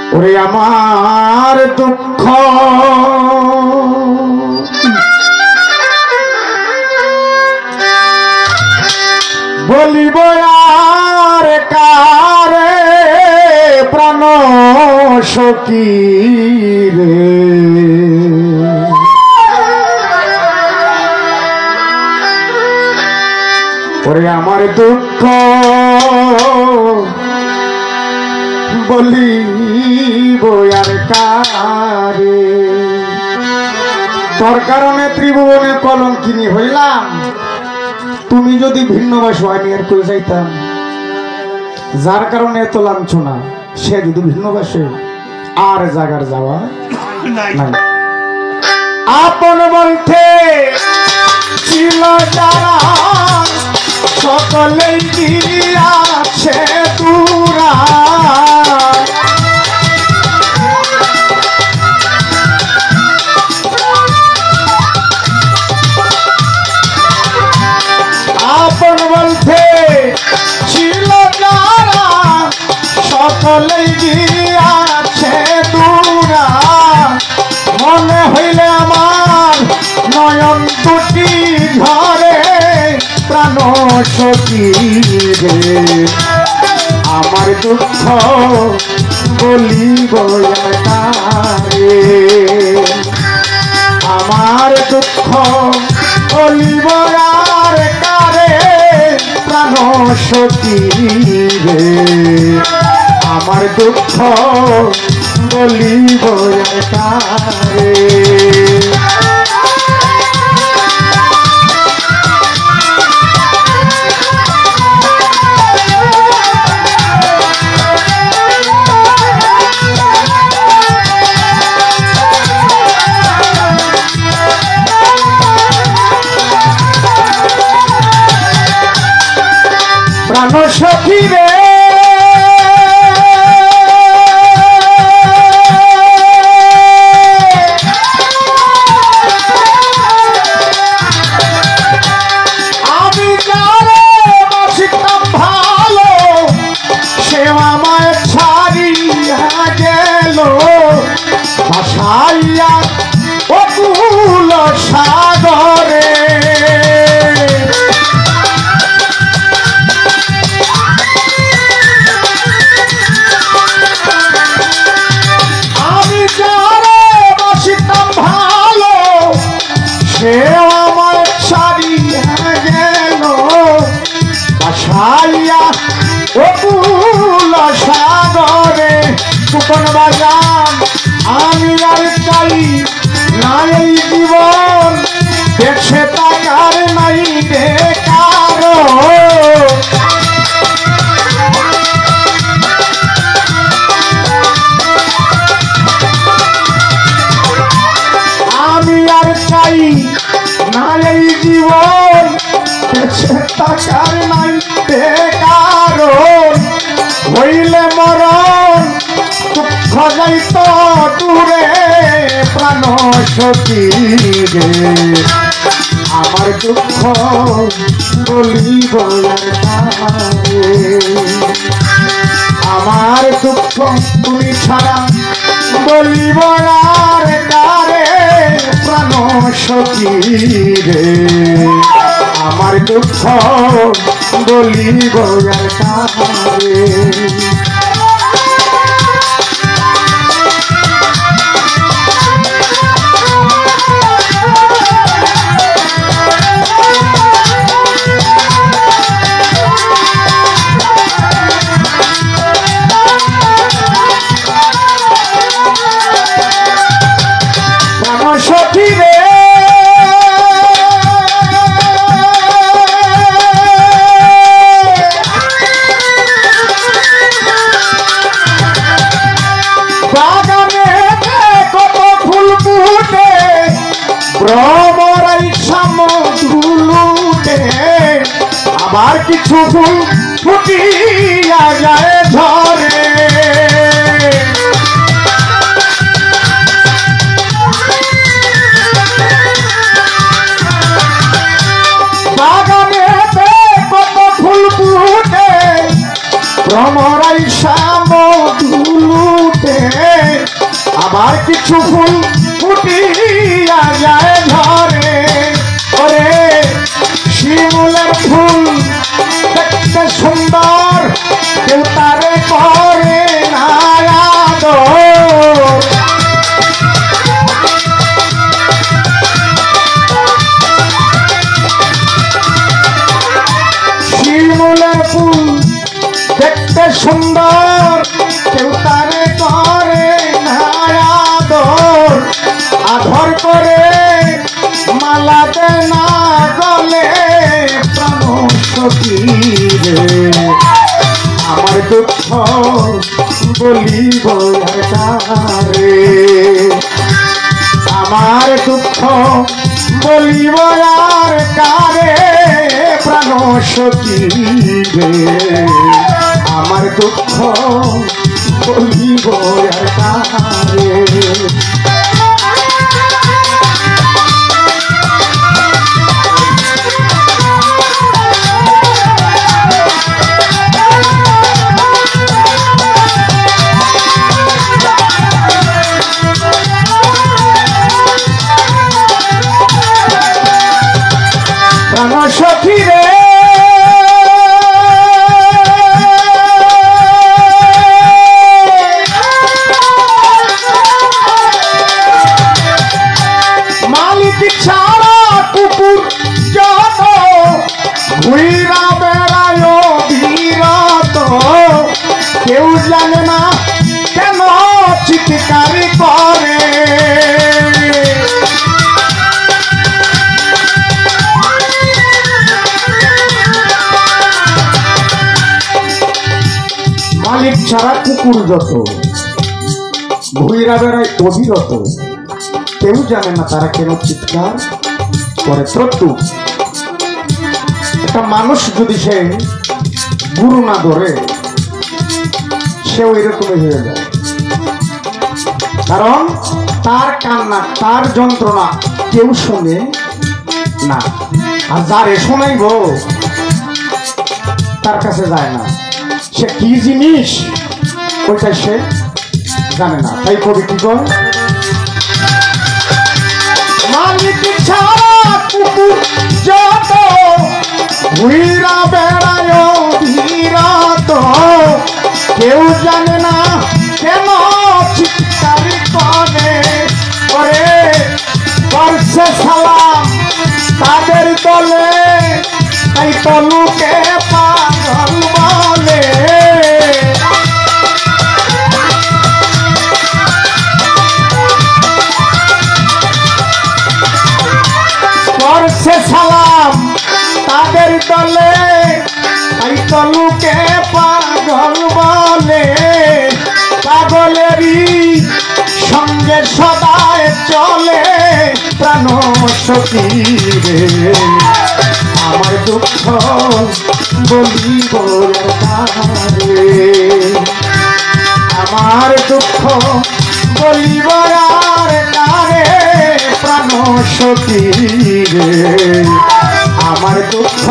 ওরে আমার দুঃখ বলিব আর কারে প্রাণ সখী রে ওরে আমার দুঃখ বলিব আর কারে তোর কারণে ত্রিভুবনে কলঙ্কিনী হইলাম তুমি যদি ভিন্নবাস আমি আর কই যাইতাম যার কারণে এত লাঞ্ছনা সে যদি ভিন্নবাসে আর জাগার যাওয়া নাই আপন বলতে ছিল যারা সকলেই গিয়াছে দূরা আপন বলতে ছিল যারা সকলেই গিয়াছে দূরা মনে হইলে আমার নয়ন দুটি ঝরে প্রাণ সখী রে আমার দুঃখ বলিব কারে আমার দুঃখ বলিব আর কারে প্রাণ সখী রে আমার দুঃখ বলিব কারে প্রাণ সখী রে আমি যারে বাসিতাম ভালো সে আমায় ছাড়িয়া গেল ভাসাইয়া অকুল সাগরে সাগরে কুপন বাজান আমি আর চাই নাই জীবন দেখে তাকার নাই বেকার আমি আর চাই নাই জীবন দেখে তাকার নাই বেকার হইলে মরণ দুঃখ যাইত দূরে প্রাণ সখী রে আমার দুঃখ বলিব আমার দুঃখ তুমি ছাড়া বলিব আর কারে প্রাণ সখী রে আমার দুঃখ বলিব কারে প্রাণ সখী রে আবার কিছু ফুল ফুটিয়া যায় ঝরে বাগানে কত ফুল ফুটে ভ্রমরাই শ্যাম ধুলুতে আবার কিছু ফুল ফুটিয়া যায় ঝরে ওরে শিমুলের ফুল দেখতে সুন্দর কেউ তারে করে না আদর শিমুলের ফুল দেখতে সুন্দর কেউ তারে করে না আদর আধর করে মালা দে না গলে প্রাণ সখী রে আমার দুঃখ বলিব আর কারে আমার দুঃখ বলিব আর কারে প্রাণ সখী রে আমার দুঃখ বলিব আর কারে সখী রে মালিক ছাড়া কুকুর যত ঘুইরা বেড়ায় বিরত কেউ জানে না কেন চিৎকারি করে মালিক ছাড়া কুকুর যত ঘুইরা বেড়ায় অবিরত কেউ জানে না তারা কেন চিৎকার করে প্রত্যু একটা মানুষ যদি সে গুরু না ধরে সেও এরকমই হয়ে যায় কারণ তার কান্না তার যন্ত্রণা কেউ শুনে না আর যারে শোনাইব তার কাছে যায় না সে কি জিনিস ওইটা সে জানে না তাই কবি কি কর মালিক ছাড়া কুকুর যত ঘুইরা বেড়ায় বিরত কেউ জানে না কেন চিৎকারি করে ওরে করছে সালাম তাদের দলে তাই তলুকে পাগল বলে করছে সালাম তাদের দলে তাই তলুকে পাগল বলে পাগলেরই সঙ্গে সদায় চলে প্রাণ সখী রে আমার দুঃখ বলিব কারে আমার দুঃখ বলিব আর কারে প্রাণ সখী রে আমার দুঃখ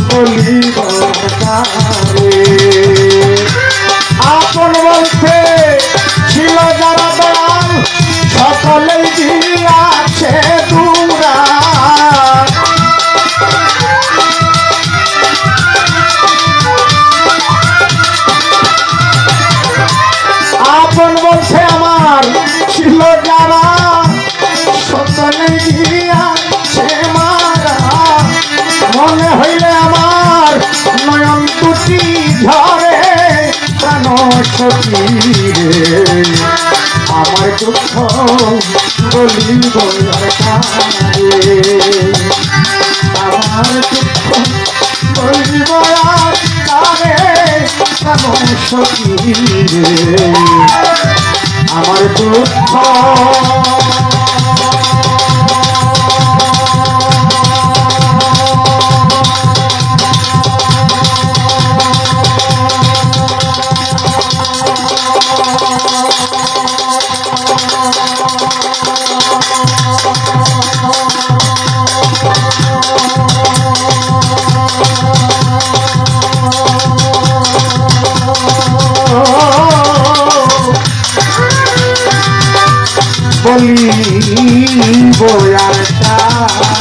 বলিব কারে আপন বলতে ছিল যারা দয়াল সকলেই দিয়াছে দূরা আপন বলছে আমার ছিল যারা সকলেই দিয়াছে মারা মনে হইলে আমার নয়ন দুটি ঝরে প্রাণ সখী রে আমার দুঃখ বলিব কারে আমার দুঃখ বলিব কারে প্রাণ সখী রে আমার দুঃখ আর